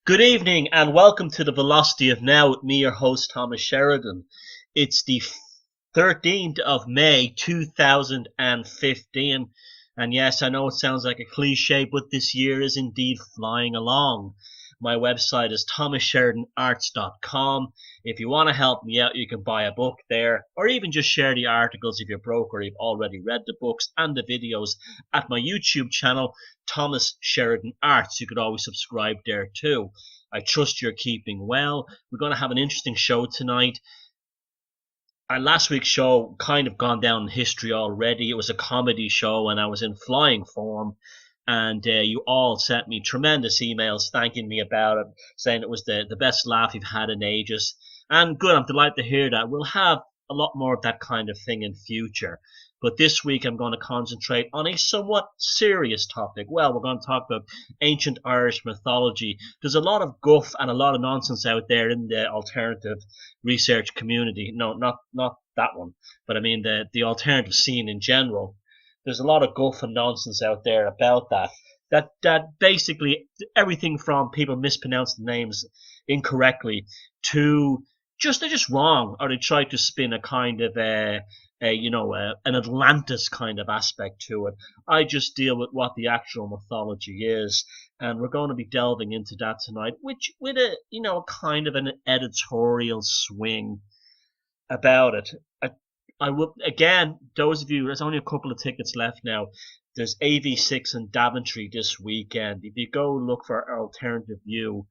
Good evening and welcome to the Velocity of Now with me, your host, Thomas Sheridan. It's the 13th of May 2015. And yes, I know it sounds like a cliche, but this year is indeed flying along. My website is thomassheridanarts.com. If you want to help me out, you can buy a book there, or even just share the articles if you're broke or you've already read the books and the videos at my YouTube channel, Thomas Sheridan Arts. You could always subscribe there too. I trust you're keeping well. We're going to have an interesting show tonight. Our last week's show kind of gone down in history already. It was a comedy show and I was in flying form. And you all sent me tremendous emails thanking me about it, saying it was the best laugh you've had in ages. And good, I'm delighted to hear that. We'll have a lot more of that kind of thing in future. But this week I'm going to concentrate on a somewhat serious topic. Well, we're going to talk about ancient Irish mythology. There's a lot of guff and a lot of nonsense out there in the alternative research community. No, not that one, but I mean the alternative scene in general. There's a lot of guff and nonsense out there about that. That basically everything from people mispronouncing names incorrectly to they're just wrong, or they try to spin a kind of an Atlantis kind of aspect to it. I just deal with what the actual mythology is, and we're going to be delving into that tonight, which with a kind of an editorial swing about it. I will again, those of you, there's only a couple of tickets left now. There's AV6 in Daventry this weekend. If you go look for our Alternative View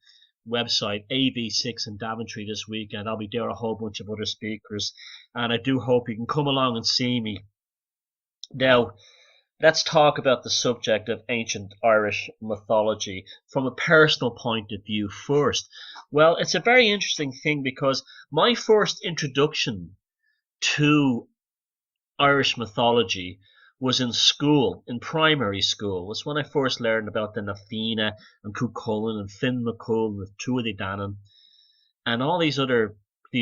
website, AV6 in Daventry this weekend, I'll be there, a whole bunch of other speakers, and I do hope you can come along and see me. Now, let's talk about the subject of ancient Irish mythology from a personal point of view first. Well, it's a very interesting thing because my first introduction to Irish mythology was in school, in primary school. It's when I first learned about the Nafina and Cuchulainn and Finn McCool and Tuatha Dé Danann and all these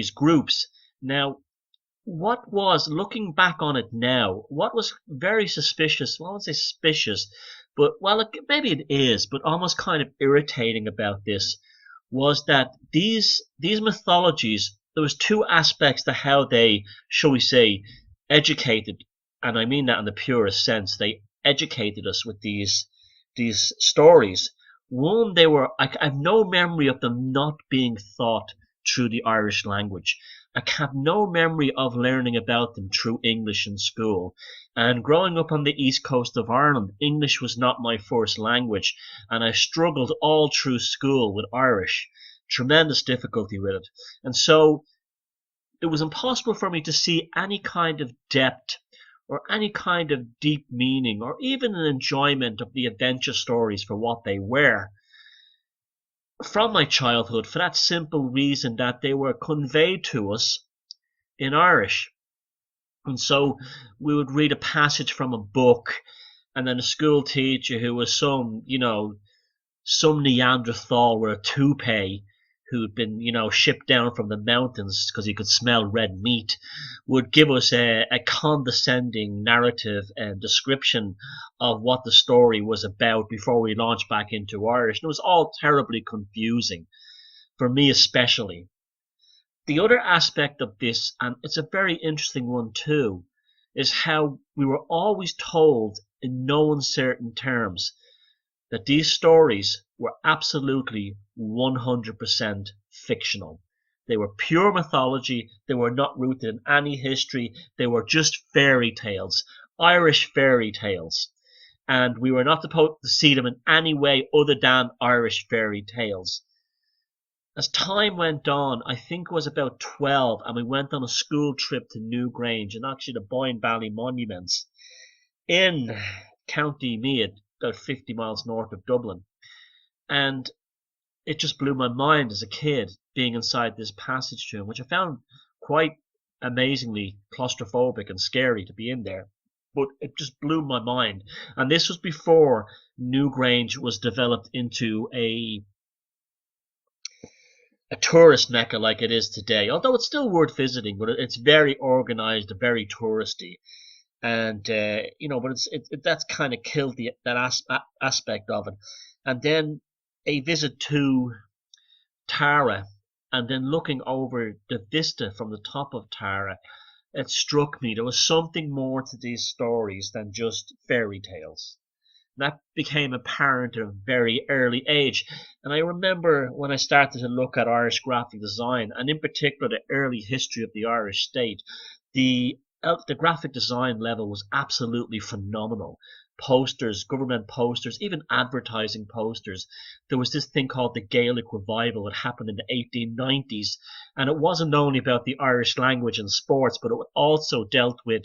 groups. Now, what was, looking back on it now, what was very suspicious, well, I wouldn't say suspicious, but, well, maybe it is, but almost kind of irritating about this, was that these mythologies, there was two aspects to how they, shall we say, educated, and I mean that in the purest sense, they educated us with these stories. One, I have no memory of them not being taught through the Irish language. I have no memory of learning about them through English in school. And growing up on the east coast of Ireland, English was not my first language, and I struggled all through school with Irish. Tremendous difficulty with it. And so it was impossible for me to see any kind of depth or any kind of deep meaning or even an enjoyment of the adventure stories for what they were from my childhood, for that simple reason that they were conveyed to us in Irish. And so we would read a passage from a book, and then a school teacher who was some Neanderthal with a toupee, who'd been, shipped down from the mountains because he could smell red meat, would give us a condescending narrative and description of what the story was about before we launched back into Irish. And it was all terribly confusing, for me especially. The other aspect of this, and it's a very interesting one too, is how we were always told in no uncertain terms that these stories were absolutely 100% fictional. They were pure mythology. They were not rooted in any history. They were just fairy tales, Irish fairy tales. And we were not supposed to see them in any way other than Irish fairy tales. As time went on, I think it was about 12, and we went on a school trip to Newgrange and actually the Boyne Valley Monuments in County Meath, about 50 miles north of Dublin. And it just blew my mind as a kid being inside this passage tomb, which I found quite amazingly claustrophobic and scary to be in there. But it just blew my mind. And this was before Newgrange was developed into a tourist mecca like it is today. Although it's still worth visiting, but it's very organized, very touristy. And but that's kind of killed that aspect of it. And then a visit to Tara and then looking over the vista from the top of Tara, it struck me there was something more to these stories than just fairy tales. That became apparent at a very early age. And I remember when I started to look at Irish graphic design, and in particular the early history of the Irish state, the the graphic design level was absolutely phenomenal. Posters, government posters, even advertising posters. There was this thing called the Gaelic Revival that happened in the 1890s, and it wasn't only about the Irish language and sports, but it also dealt with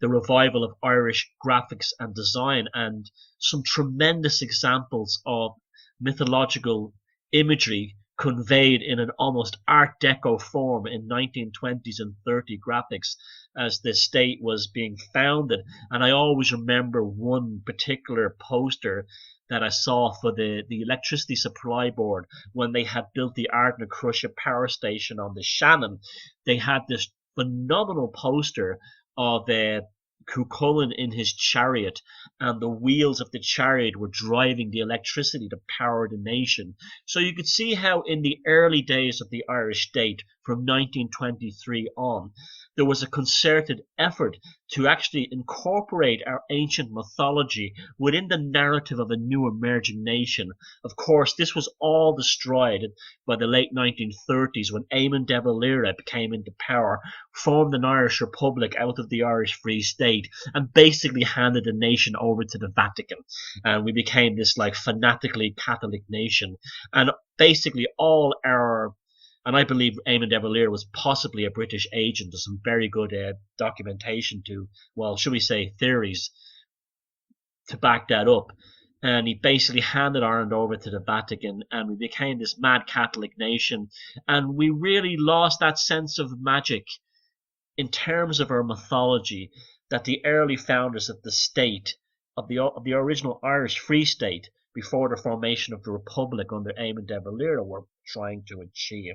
the revival of Irish graphics and design, and some tremendous examples of mythological imagery conveyed in an almost Art Deco form in 1920s and 30 graphics as the state was being founded. And I always remember one particular poster that I saw for the electricity supply board when they had built the Ardnacrusha power station on the Shannon. They had this phenomenal poster of Cuchulainn in his chariot, and the wheels of the chariot were driving the electricity to power the nation. So you could see how in the early days of the Irish state, from 1923 on, there was a concerted effort to actually incorporate our ancient mythology within the narrative of a new emerging nation. Of course, this was all destroyed by the late 1930s when Eamon de Valera came into power, formed an Irish Republic out of the Irish Free State, and basically handed the nation over to the Vatican. And we became this like fanatically Catholic nation. And basically all our, and I believe Eamon de Valera was possibly a British agent. There's some very good documentation to, well, should we say theories to back that up. And he basically handed Ireland over to the Vatican, and we became this mad Catholic nation. And we really lost that sense of magic in terms of our mythology that the early founders of the state, of the original Irish Free State, before the formation of the Republic under Eamon de Valera, were trying to achieve.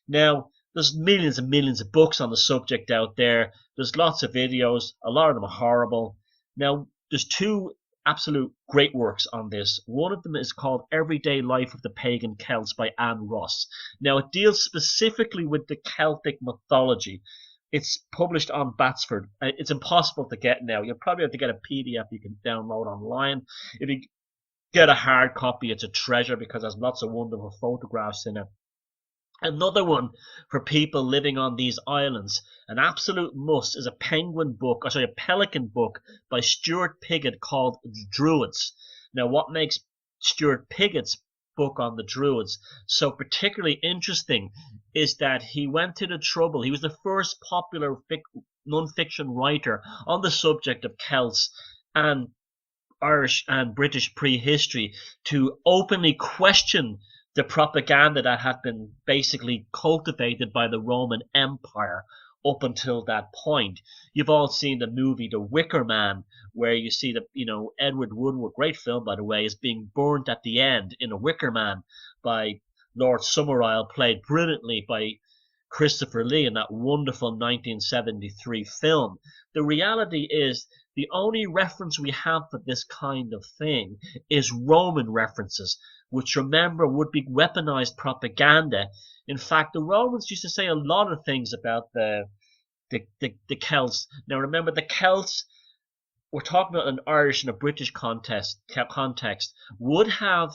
Now, there's millions and millions of books on the subject out there. There's lots of videos. A lot of them are horrible. Now, there's two absolute great works on this. One of them is called Everyday Life of the Pagan Celts by Anne Ross. Now, it deals specifically with the Celtic mythology. It's published on Batsford. It's impossible to get now. You'll probably have to get a PDF you can download online. If you get a hard copy, it's a treasure because there's lots of wonderful photographs in it. Another one for people living on these islands, an absolute must, is a pelican book by Stuart Pigott called The Druids. Now, what makes Stuart Pigott's book on the Druids so particularly interesting is that he went to the trouble. He was the first popular non-fiction writer on the subject of Celts and Irish and British prehistory to openly question the propaganda that had been basically cultivated by the Roman Empire up until that point. You've all seen the movie The Wicker Man, where you see Edward Woodward, great film by the way, is being burnt at the end in A Wicker Man by Lord Summerisle, played brilliantly by Christopher Lee in that wonderful 1973 film. The reality is the only reference we have for this kind of thing is Roman references, which, remember, would be weaponized propaganda. In fact, the Romans used to say a lot of things about the Celts. Now, remember, the Celts, we're talking about an Irish and a British context, would have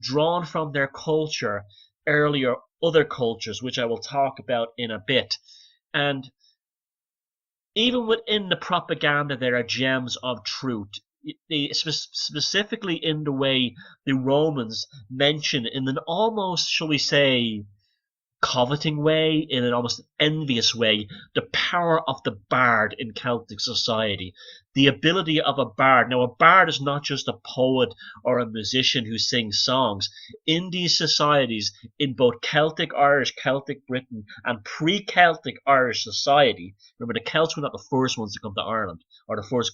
drawn from their culture earlier other cultures, which I will talk about in a bit. And even within the propaganda, there are gems of truth. Specifically in the way the Romans mention in an almost, shall we say, coveting way, in an almost envious way, the power of the bard in Celtic society. The ability of a bard. Now, a bard is not just a poet or a musician who sings songs. In these societies, in both Celtic Irish, Celtic Britain, and pre-Celtic Irish society, remember the Celts were not the first ones to come to Ireland, or the first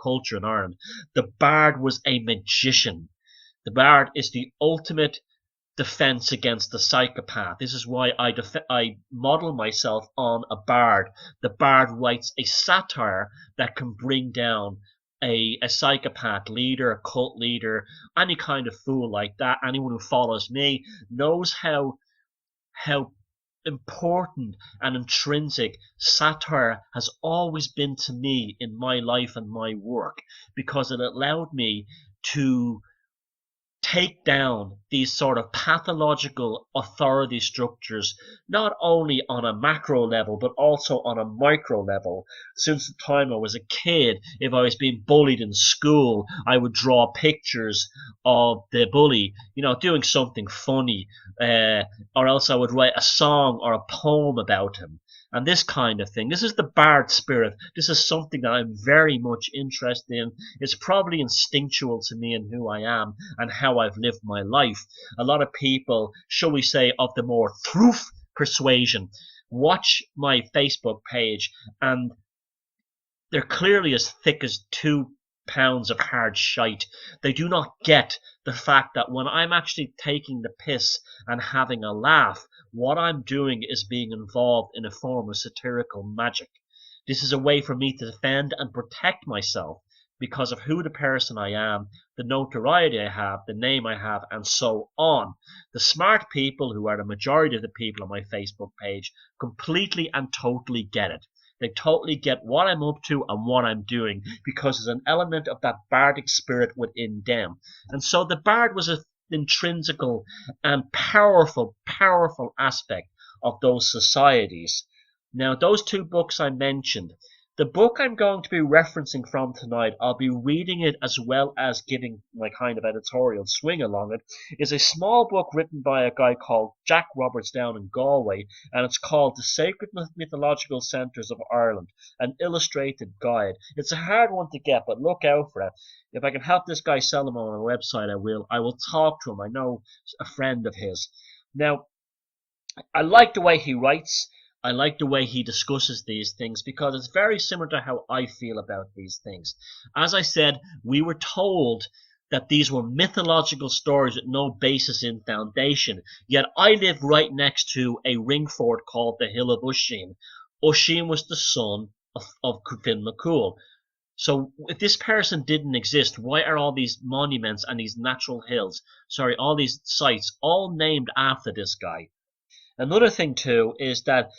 culture in Ireland. The bard was a magician. The bard is the ultimate defense against the psychopath. This is why I model myself on a bard. The bard writes a satire that can bring down a psychopath leader, a cult leader, any kind of fool like that. Anyone who follows me knows how how important and intrinsic satire has always been to me in my life and my work, because it allowed me to take down these sort of pathological authority structures, not only on a macro level, but also on a micro level. Since the time I was a kid, if I was being bullied in school, I would draw pictures of the bully, doing something funny, or else I would write a song or a poem about him. And this kind of thing. This is the bard spirit. This is something that I'm very much interested in. It's probably instinctual to me and who I am and how I've lived my life. A lot of people, shall we say, of the more truth persuasion, watch my Facebook page and they're clearly as thick as 2 pounds of hard shite. They do not get the fact that when I'm actually taking the piss and having a laugh, what I'm doing is being involved in a form of satirical magic. This is a way for me to defend and protect myself because of who the person I am, the notoriety I have, the name I have, and so on. The smart people, who are the majority of the people on my Facebook page, completely and totally get it. They totally get what I'm up to and what I'm doing because there's an element of that bardic spirit within them. And so the bard was an intrinsical and powerful, powerful aspect of those societies. Now, those two books I mentioned, the book I'm going to be referencing from tonight, I'll be reading it as well as giving my kind of editorial swing along it, is a small book written by a guy called Jack Roberts down in Galway, and it's called The Sacred Mythological Centres of Ireland, an illustrated guide. It's a hard one to get, but look out for it. If I can help this guy sell them on a website, I will. I will talk to him. I know a friend of his. Now, I like the way he writes. I like the way he discusses these things because it's very similar to how I feel about these things. As I said, we were told that these were mythological stories with no basis in foundation. Yet I live right next to a ring fort called the Hill of Usheen. Usheen was the son of Finn McCool. So if this person didn't exist, why are all these monuments and these natural hills, all these sites, all named after this guy? Another thing too is that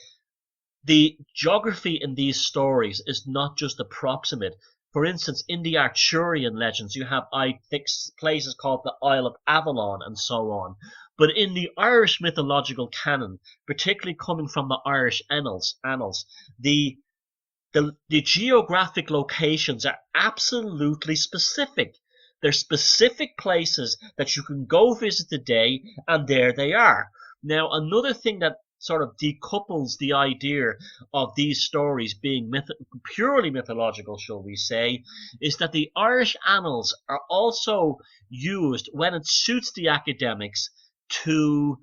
the geography in these stories is not just approximate. For instance, in the Arthurian legends, you have places called the Isle of Avalon and so on. But in the Irish mythological canon, particularly coming from the Irish annals, the geographic locations are absolutely specific. They're specific places that you can go visit today, and there they are. Now, another thing that sort of decouples the idea of these stories being purely mythological, shall we say, is that the Irish annals are also used when it suits the academics to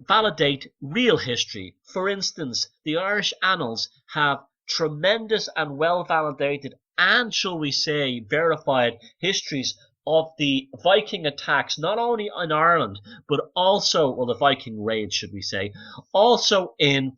validate real history. For instance, the Irish annals have tremendous and well validated and, shall we say, verified histories of the Viking attacks, not only in Ireland, but also, well, the Viking raids, should we say, also in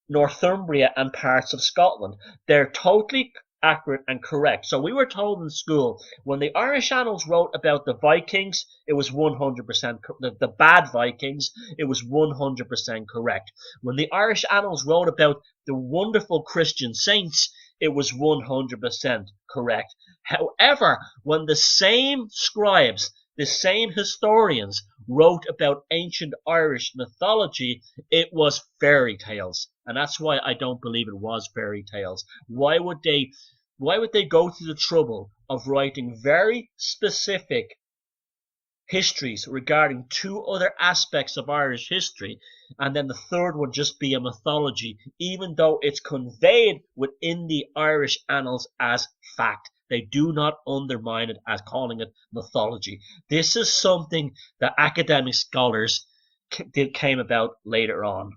Northumbria and parts of Scotland. They're totally accurate and correct. So we were told in school, when the Irish annals wrote about the Vikings, it was 100% the bad Vikings, it was 100% correct. When the Irish annals wrote about the wonderful Christian saints, it was 100% correct. However, when the same scribes, the same historians wrote about ancient Irish mythology, it was fairy tales. And that's why I don't believe it was fairy tales. Why would they go to the trouble of writing very specific histories regarding two other aspects of Irish history, and then the third would just be a mythology, even though it's conveyed within the Irish annals as fact? They do not undermine it as calling it mythology. This is something that academic scholars came about later on.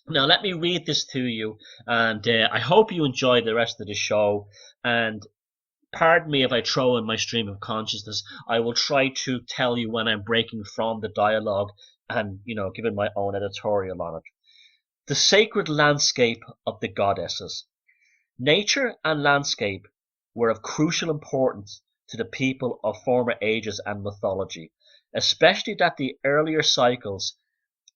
Now, let me read this to you, and I hope you enjoy the rest of the show. And pardon me if I throw in my stream of consciousness. I will try to tell you when I'm breaking from the dialogue and, giving my own editorial on it. The sacred landscape of the goddesses. Nature and landscape were of crucial importance to the people of former ages and mythology, especially that the earlier cycles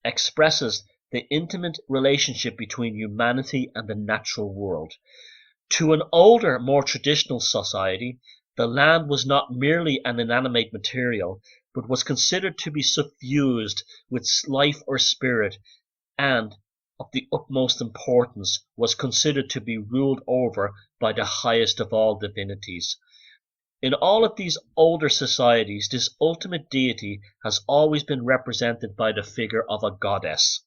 expresses the intimate relationship between humanity and the natural world. To an older, more traditional society, the land was not merely an inanimate material, but was considered to be suffused with life or spirit, and, of the utmost importance, was considered to be ruled over by the highest of all divinities. In all of these older societies, this ultimate deity has always been represented by the figure of a goddess.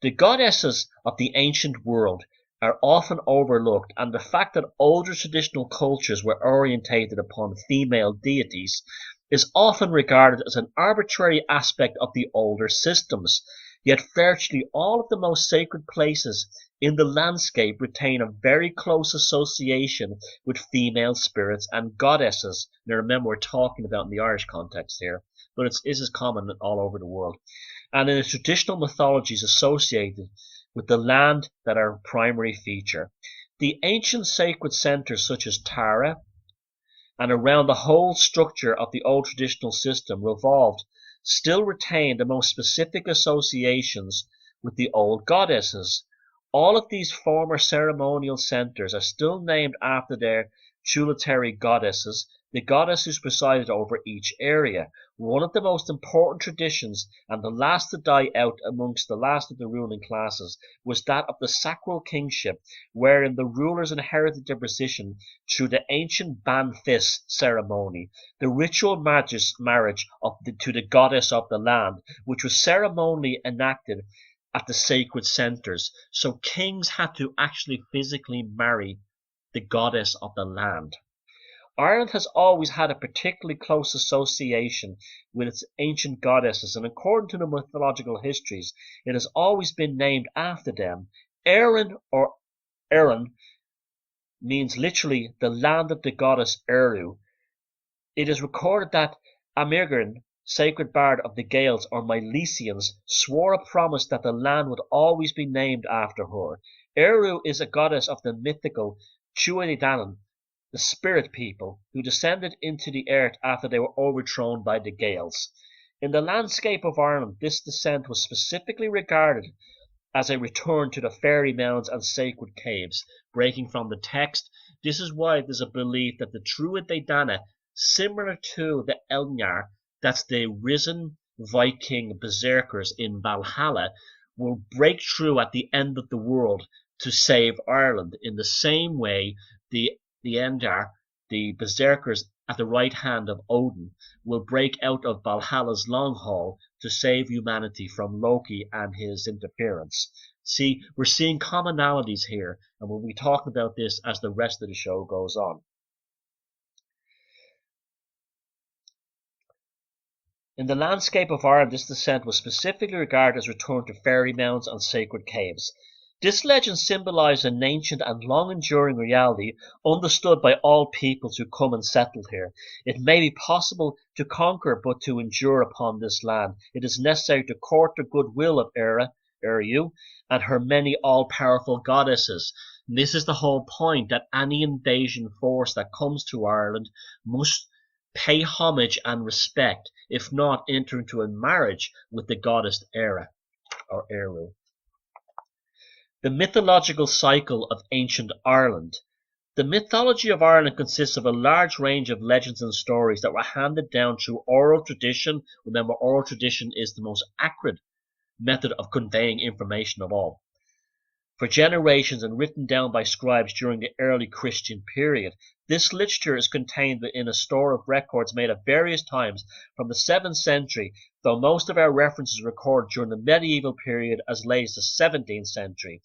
The goddesses of the ancient world are often overlooked, and the fact that older traditional cultures were orientated upon female deities is often regarded as an arbitrary aspect of the older systems. Yet virtually all of the most sacred places in the landscape retain a very close association with female spirits and goddesses. Now remember, we're talking about in the Irish context here, but this is common all over the world. And in the traditional mythologies associated with the land that are a primary feature. The ancient sacred centers such as Tara and around the whole structure of the old traditional system revolved still retain the most specific associations with the old goddesses. All of these former ceremonial centers are still named after their tutelary goddesses, the goddess who presided over each area. One of the most important traditions, and the last to die out amongst the last of the ruling classes, was that of the sacral kingship, wherein the rulers inherited their position through the ancient banfis ceremony, the ritual marriage to the goddess of the land, which was ceremonially enacted at the sacred centers. So kings had to actually physically marry the goddess of the land. Ireland has always had a particularly close association with its ancient goddesses, and according to the mythological histories, it has always been named after them. Erin or Erin means literally the land of the goddess Eru. It is recorded that Amirgin, sacred bard of the Gaels or Milesians, swore a promise that the land would always be named after her. Eru is a goddess of the mythical Tuatha Dé Danann, the spirit people, who descended into the earth after they were overthrown by the Gaels. In the landscape of Ireland, this descent was specifically regarded as a return to the fairy mounds and sacred caves. Breaking from the text, this is why there's a belief that the Tuatha Dé Danann, similar to the Elnyar, that's the risen Viking berserkers in Valhalla, will break through at the end of the world to save Ireland. In the same way, the Endar, the berserkers at the right hand of Odin, will break out of Valhalla's long haul to save humanity from Loki and his interference. See, we're seeing commonalities here, and we'll be talking about this as the rest of the show goes on. In the landscape of Ireland, this descent was specifically regarded as return to fairy mounds and sacred caves. This legend symbolized an ancient and long-enduring reality understood by all peoples who come and settle here. It may be possible to conquer, but to endure upon this land, it is necessary to court the goodwill of Eru, and her many all-powerful goddesses. And this is the whole point, that any invasion force that comes to Ireland must pay homage and respect, if not enter into a marriage with the goddess Era, or Eru. The mythological cycle of ancient Ireland. The mythology of Ireland consists of a large range of legends and stories that were handed down through oral tradition. Remember, oral tradition is the most accurate method of conveying information of all, for generations, and written down by scribes during the early Christian period. This literature is contained within a store of records made at various times from the 7th century, though most of our references record during the medieval period as late as the 17th century.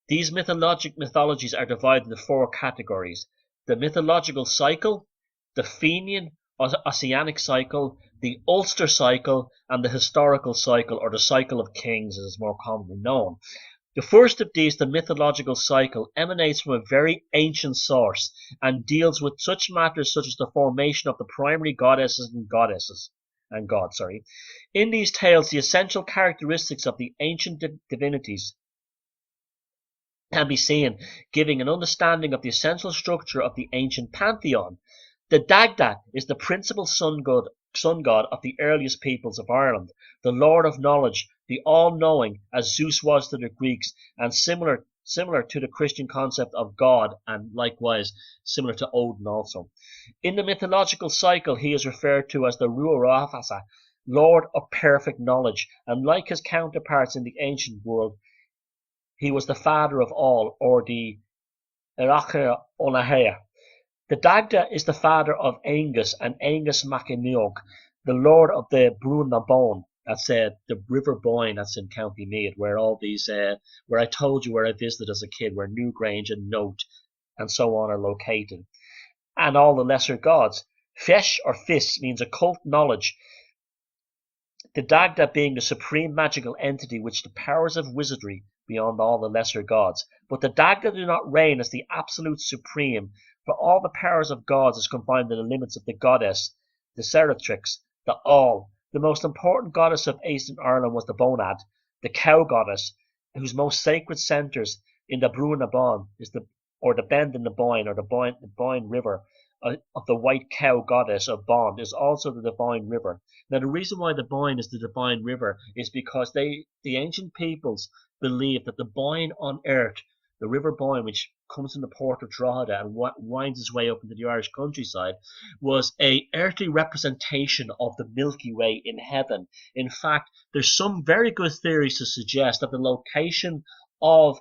These mythologies are divided into 4 categories: the mythological cycle, the Fenian or Ossianic cycle, the Ulster cycle, and the historical cycle, or the cycle of kings as is more commonly known. The first of these, the mythological cycle, emanates from a very ancient source and deals with such matters such as the formation of the primary goddesses and gods. In these tales, the essential characteristics of the ancient divinities can be seen, giving an understanding of the essential structure of the ancient pantheon. The Dagda is the principal sun god of the earliest peoples of Ireland, the lord of knowledge, the all-knowing, as Zeus was to the Greeks, and similar to the Christian concept of God, and likewise similar to Odin also. In the mythological cycle, he is referred to as the Ruarafasa, Lord of perfect knowledge, and like his counterparts in the ancient world, he was the father of all, or the Erachia Onahea. The Dagda is the father of Angus and Angus MacIneog, the lord of the Bruna Boyne. That's the River Boyne that's in County Meath, where all these, where I told you where I visited as a kid, where Newgrange and Note and so on are located. And all the lesser gods. Fesh or Fis means occult knowledge. The Dagda being the supreme magical entity which the powers of wizardry beyond all the lesser gods. But the Dagda do not reign as the absolute supreme, for all the powers of gods is confined in the limits of the goddess, the Seratrix, the All. The most important goddess of Eastern Ireland was the Bonad, the cow goddess, whose most sacred centres in the Bruna Boyne is the bend in the Boyne, or the Boyne River, of the white cow goddess of Bond, is also the divine river. Now, the reason why the Boyne is the divine river is because the ancient peoples believed that the Boyne on earth, the River Boyne, which comes from the port of Drogheda and winds its way up into the Irish countryside, was a earthly representation of the Milky Way in heaven. In fact, there's some very good theories to suggest that the location of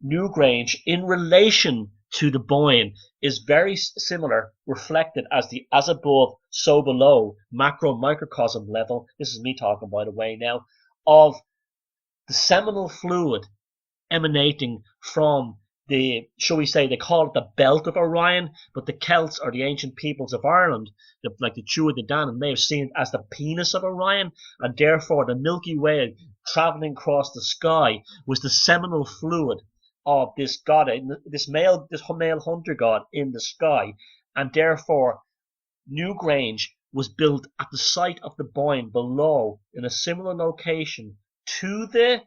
Newgrange in relation to the Boyne is very similar, reflected as above, so below, macro microcosm level. This is me talking, by the way, now, of the seminal fluid emanating from the, shall we say, they call it the belt of Orion, but the Celts or the ancient peoples of Ireland, like the Tuatha Dé Danann, may have seen it as the penis of Orion, and therefore the Milky Way traveling across the sky was the seminal fluid of this god, this male hunter god in the sky, and therefore Newgrange was built at the site of the Boyne below in a similar location to the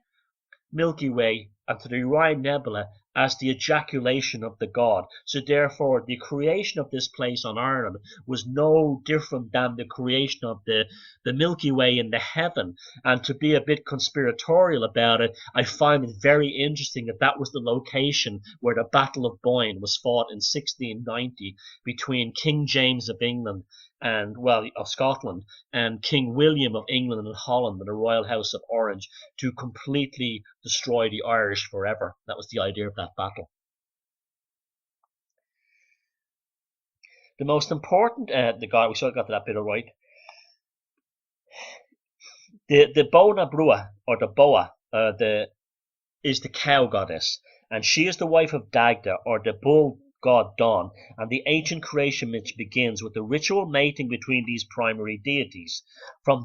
Milky Way and to the Orion Nebula as the ejaculation of the god. So therefore the creation of this place on Ireland was no different than the creation of the Milky Way in the heaven. And to be a bit conspiratorial about it, I find it very interesting that that was the location where the Battle of Boyne was fought in 1690 between King James of England of Scotland, and King William of England and Holland and the Royal House of Orange, to completely destroy the Irish forever. That was the idea of that battle. The most important, we sort of got to that bit all right. The Bona Brua, or the Boa, is the cow goddess, and she is the wife of Dagda, or the bull god Dawn, and the ancient creation myth begins with the ritual mating between these primary deities.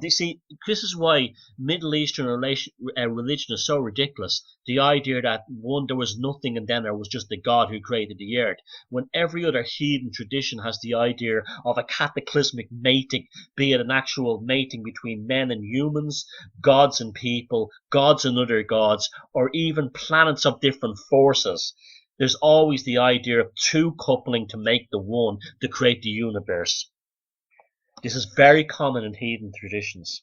This is why Middle Eastern religion is so ridiculous. The idea that there was nothing and then there was just the God who created the earth, when every other heathen tradition has the idea of a cataclysmic mating, be it an actual mating between men and humans, gods and people, gods and other gods, or even planets of different forces. There's always the idea of two coupling to make the one, to create the universe. This is very common in heathen traditions.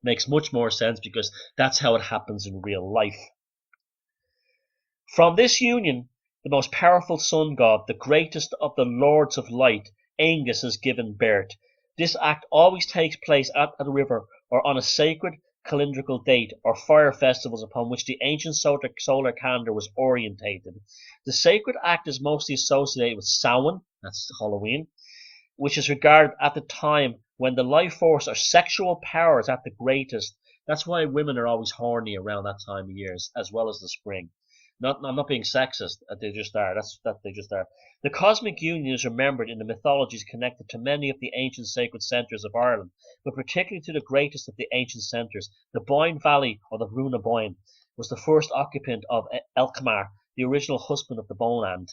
Makes much more sense because that's how it happens in real life. From this union, the most powerful sun god, the greatest of the lords of light, Angus, is given birth. This act always takes place at the river or on a sacred calendrical date or fire festivals upon which the ancient solar calendar was orientated. The sacred act is mostly associated with Samhain, that's Halloween, which is regarded at the time when the life force or sexual power is at the greatest. That's why women are always horny around that time of year, as well as the spring. I'm not being sexist, they just are. They just are. The cosmic union is remembered in the mythologies connected to many of the ancient sacred centres of Ireland, but particularly to the greatest of the ancient centres. The Boyne Valley, or the Bruna Boyne, was the first occupant of Elcmar, the original husband of the Bonand.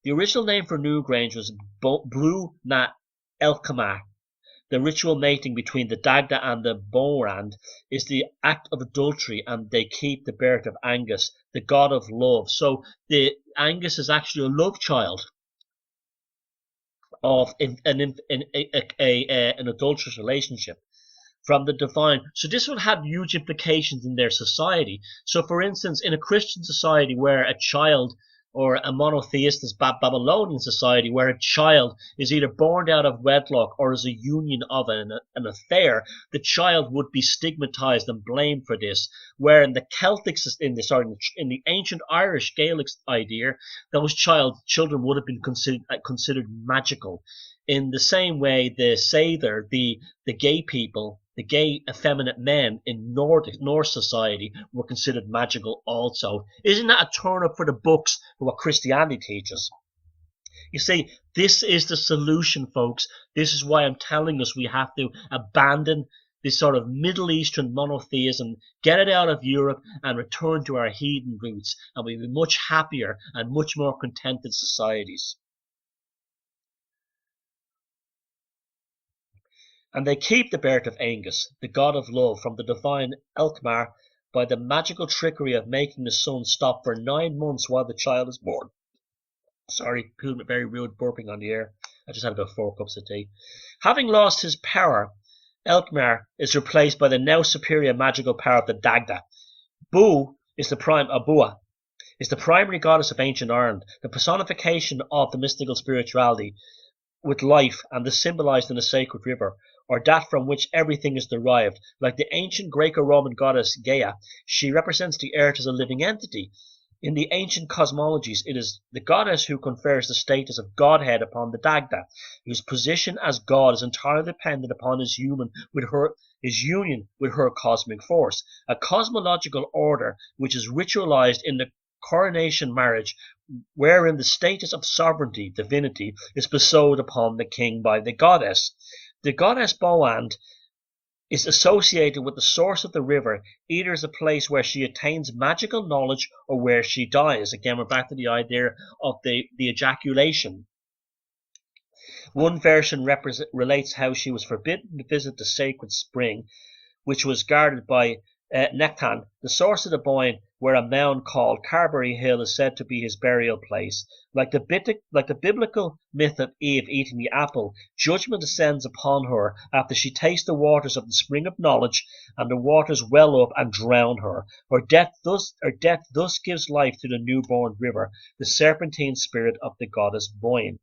The original name for Newgrange was Bruna Elcmar. The ritual mating between the Dagda and the Bonand is the act of adultery, and they keep the birth of Angus, the god of love. So the Angus is actually a love child of an adulterous relationship. from the divine. So this would have huge implications in their society. So for instance, in a Christian society where a child, or a monotheistic Babylonian society where a child is either born out of wedlock or is a union of an affair, the child would be stigmatized and blamed for this. Where in the Celtic, in the ancient Irish Gaelic idea, those children would have been considered magical. In the same way, the Sather, the gay people, the gay effeminate men in Norse society were considered magical also. Isn't that a turn up for the books for what Christianity teaches? You see, this is the solution, folks. This is why I'm telling us we have to abandon this sort of Middle Eastern monotheism, get it out of Europe and return to our heathen roots, and we'll be much happier and much more contented societies. And they keep the birth of Angus, the god of love, from the divine Elkmar by the magical trickery of making the sun stop for 9 months while the child is born. Sorry, very rude burping on the air. I just had about 4 cups of tea. Having lost his power, Elkmar is replaced by the now superior magical power of the Dagda. Bua is the primary goddess of ancient Ireland, the personification of the mystical spirituality with life, and is symbolized in the sacred river, or that from which everything is derived. Like the ancient Greco-Roman goddess Gaia, she represents the earth as a living entity. In the ancient cosmologies, it is the goddess who confers the status of godhead upon the Dagda, whose position as god is entirely dependent upon his union with her cosmic force, a cosmological order which is ritualized in the coronation marriage, wherein the status of sovereignty, divinity, is bestowed upon the king by the goddess. The goddess Boand is associated with the source of the river, either as a place where she attains magical knowledge or where she dies. Again, we're back to the idea of the ejaculation. One version relates how she was forbidden to visit the sacred spring, which was guarded by Nectan, the source of the Boyne, where a mound called Carberry Hill is said to be his burial place. Like the biblical myth of Eve eating the apple, judgment descends upon her after she tastes the waters of the spring of knowledge, and the waters well up and drown her. Her death thus gives life to the newborn river, the serpentine spirit of the goddess Boyne.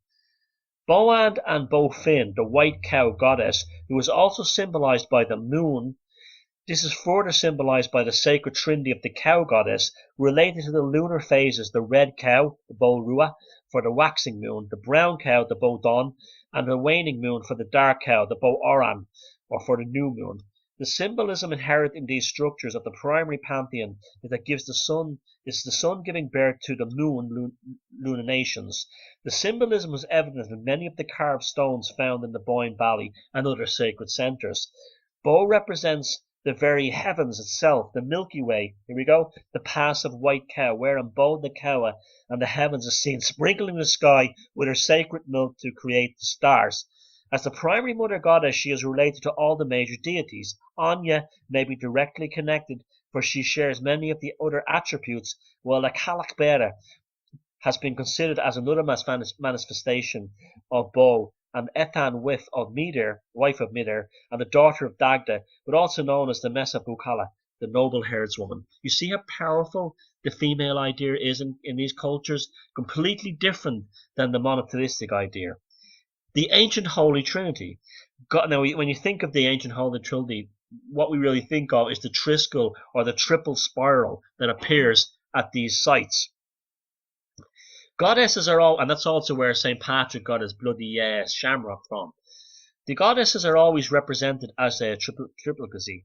Boand and Bofin, the white cow goddess, who is also symbolized by the moon. This is further symbolized by the sacred trinity of the cow goddess, related to the lunar phases: the red cow, the Bo Rua, for the waxing moon, the brown cow, the Bo Don, and the waning moon for the dark cow, the Bo Oran, or for the new moon. The symbolism inherent in these structures of the primary pantheon is that the sun giving birth to the moon luninations. The symbolism was evident in many of the carved stones found in the Boyne Valley and other sacred centres. Bo represents the very heavens itself, the Milky Way, here we go, the passive white cow, wherein Bo the cow and the heavens is seen sprinkling the sky with her sacred milk to create the stars. As the primary mother goddess, she is related to all the major deities. Anya may be directly connected, for she shares many of the other attributes, while the Kalakbera has been considered as another manifestation of Bo, and Ethan wife of Midir, and the daughter of Dagda, but also known as the Mesa Bukala, the noble herdswoman. You see how powerful the female idea is in these cultures, completely different than the monotheistic idea. The ancient Holy Trinity. Now, when you think of the ancient Holy Trinity, what we really think of is the triskel or the triple spiral that appears at these sites. Goddesses are all, and that's also where St. Patrick got his bloody shamrock from. The goddesses are always represented as a triplicacy.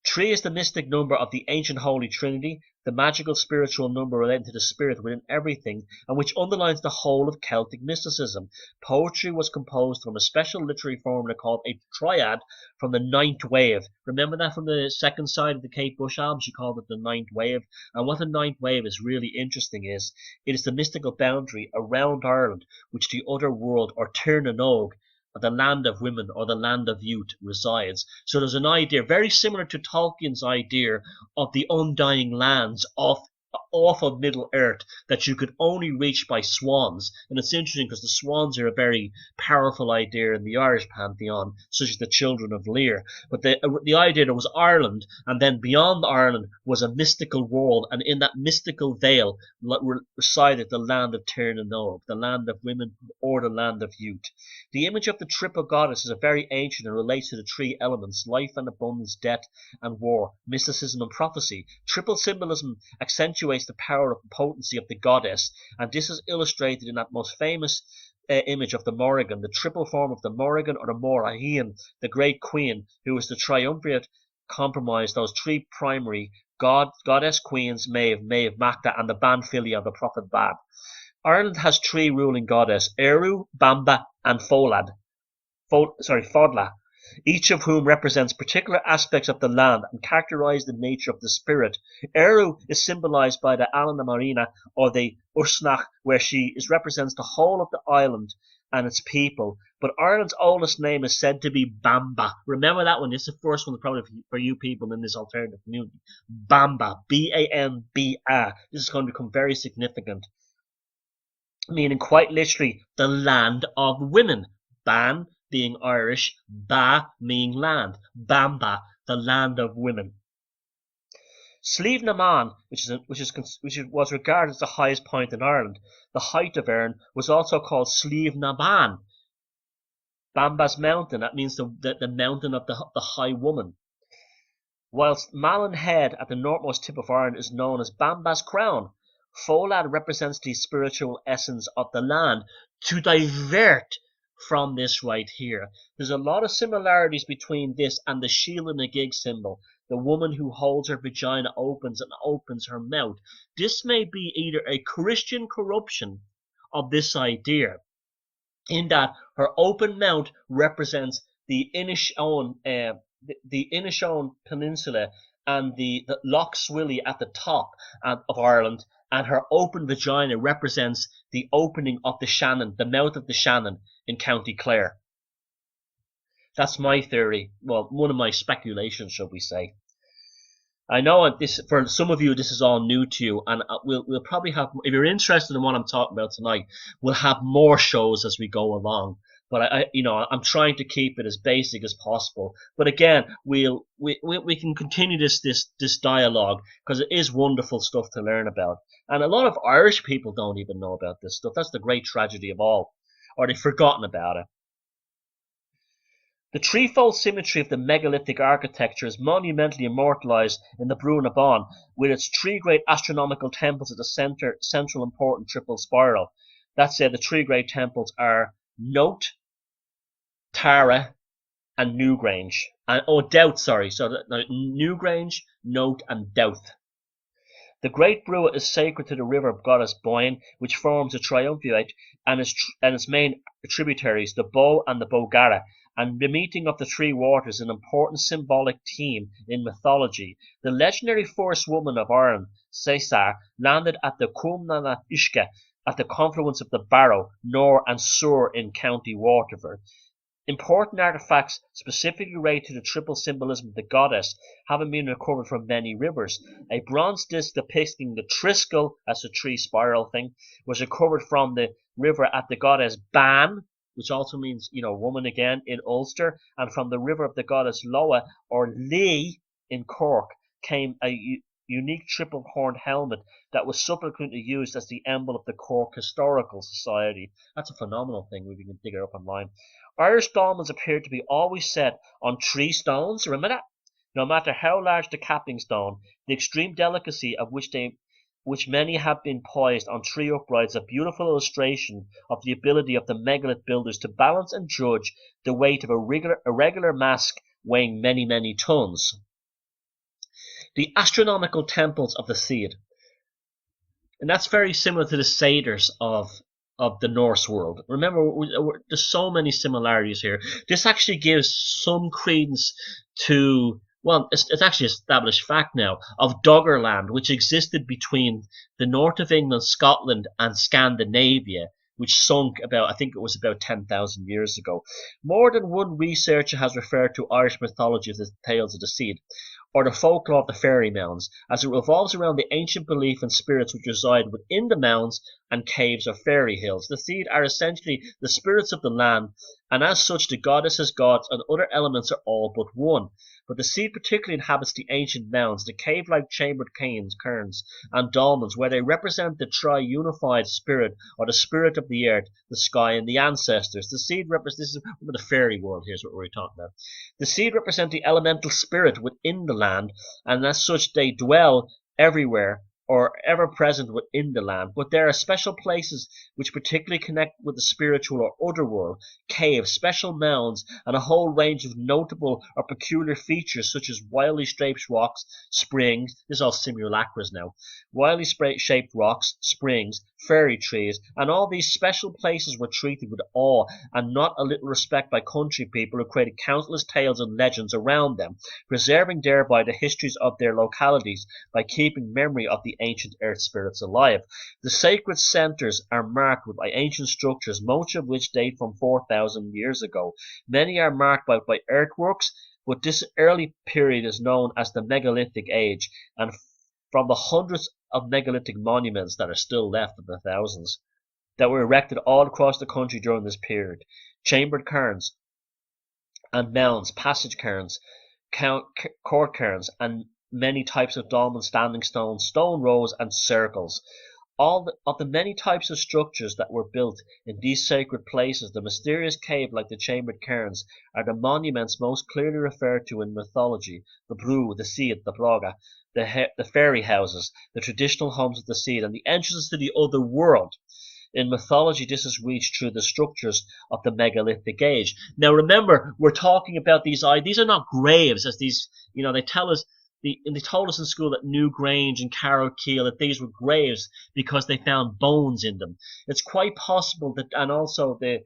3 is the mystic number of the ancient Holy Trinity, the magical spiritual number relating to the spirit within everything, and which underlines the whole of Celtic mysticism. Poetry was composed from a special literary formula called a triad from the 9th wave. Remember that from the second side of the Kate Bush album? She called it the 9th wave. And what the 9th wave is really interesting is, it is the mystical boundary around Ireland, which the other world, or Tir na Nog, the land of women or the land of youth, resides. So there's an idea very similar to Tolkien's idea of the undying lands of off of Middle Earth that you could only reach by swans. And it's interesting because the swans are a very powerful idea in the Irish pantheon, such as the children of Lear. But the idea there was Ireland, and then beyond Ireland was a mystical world, and in that mystical veil resided the land of Tir na Nog, the land of women or the land of youth. The image of the triple goddess is a very ancient and relates to the three elements: life and abundance, death and war, mysticism and prophecy. Triple symbolism accentuates the power and potency of the goddess, and this is illustrated in that most famous image of the Morrigan, the triple form of the Morrigan or the Morrahian, the great queen, who is the triumvirate compromise, those three primary goddess queens, Maeve, Macta, and the Banfilia of the prophet Bab. Ireland has three ruling goddesses, Eru, Bamba, and Fodla, each of whom represents particular aspects of the land and characterize the nature of the spirit. Eru is symbolized by the Alana Marina or the Ursnach, where she represents the whole of the island and its people. But Ireland's oldest name is said to be Bamba. Remember that one. This is the first one probably for you people in this alternative community. Bamba. B-A-M-B-A. This is going to become very significant, meaning quite literally the land of women. Ban being Irish, Ba meaning land, Bamba, the land of women. Slieve na Man, which was regarded as the highest point in Ireland, the height of Erin, was also called Slieve na Ban, Bamba's mountain. That means the mountain of the high woman. Whilst Malin Head at the northmost tip of Ireland is known as Bamba's crown, Folad represents the spiritual essence of the land. To divert from this right here, there's a lot of similarities between this and the shield and the gig symbol. The woman who holds her vagina opens her mouth. This may be either a Christian corruption of this idea, in that her open mouth represents the Inishowen Peninsula and the Loch Swilly at the top of Ireland, and her open vagina represents the opening of the Shannon, the mouth of the Shannon in County Clare. That's my theory. Well, one of my speculations, shall we say. I know this, for some of you, this is all new to you, and we'll probably have, if you're interested in what I'm talking about tonight, we'll have more shows as we go along. But I'm trying to keep it as basic as possible. But again, we can continue this dialogue, because it is wonderful stuff to learn about. And a lot of Irish people don't even know about this stuff. That's the great tragedy of all, or they've forgotten about it. The threefold symmetry of the megalithic architecture is monumentally immortalized in the Brú na Bán, with its three great astronomical temples at the central important triple spiral. That said, the three great temples are Note, Tara, and Newgrange. Doubt, sorry. So Newgrange, Note, and Doubt. The Great Brua is sacred to the river goddess Boyne, which forms a triumvirate, and its main tributaries, the Bow and the Bogara. And the meeting of the three waters is an important symbolic theme in mythology. The legendary first woman of Ireland, César, landed at the Cumnana Uisce, at the confluence of the Barrow, Nore and Sur in County Waterford. Important artifacts specifically related to the triple symbolism of the goddess haven't been recovered from many rivers. A bronze disc depicting the Triskel, that's a tree spiral thing, was recovered from the river at the goddess Ban, which also means, woman again, in Ulster, and from the river of the goddess Loa, or Lee, in Cork, came a unique triple-horned helmet that was subsequently used as the emblem of the Cork Historical Society. That's a phenomenal thing if you can dig it up online. Irish dolmens appear to be always set on 3 stones, remember that? No matter how large the capping stone, the extreme delicacy of which many have been poised on 3 uprights, a beautiful illustration of the ability of the megalith builders to balance and judge the weight of a regular mask weighing many, many tons. The astronomical temples of the Seed. And that's very similar to the satyrs of the Norse world. Remember, there's so many similarities here. This actually gives some credence to, well, it's actually established fact now, of Doggerland, which existed between the north of England, Scotland, and Scandinavia, which sunk I think it was about 10,000 years ago. More than one researcher has referred to Irish mythology as the Tales of the Seed. or the folklore of the fairy mounds, as it revolves around the ancient belief in spirits which reside within the mounds and caves or fairy hills. The seed are essentially the spirits of the land, and as such the goddesses, gods, and other elements are all but one. But the seed particularly inhabits the ancient mounds, the cave-like chambered cairns, and dolmens, where they represent the tri-unified spirit, or the spirit of the earth, the sky, and the ancestors. The seed represents, this is the fairy world, here's what we're talking about. The seed represent the elemental spirit within the land, and as such they dwell everywhere, or ever present within the land, but there are special places which particularly connect with the spiritual or other world, caves, special mounds, and a whole range of notable or peculiar features such as wildly shaped rocks, springs, this is all simulacras now, wildly shaped rocks, springs, fairy trees, and all these special places were treated with awe and not a little respect by country people who created countless tales and legends around them, preserving thereby the histories of their localities by keeping memory of the ancient earth spirits alive. The sacred centers are marked by ancient structures, most of which date from 4,000 years ago. Many are marked by earthworks, but this early period is known as the megalithic age, and from the hundreds of megalithic monuments that are still left of the thousands that were erected all across the country during this period, chambered cairns and mounds, passage cairns, court cairns, and many types of dolmen, standing stones, stone rows, and circles. All of the many types of structures that were built in these sacred places, the mysterious cave like the chambered cairns, are the monuments most clearly referred to in mythology: the brew, the seed, the broga, the fairy houses, the traditional homes of the seed, and the entrances to the other world. In mythology, this is reached through the structures of the megalithic age. Now remember, we're talking about these are not graves, as these, they tell us, they told us in school that Newgrange and Carrowkeel, that these were graves because they found bones in them. It's quite possible that, and also the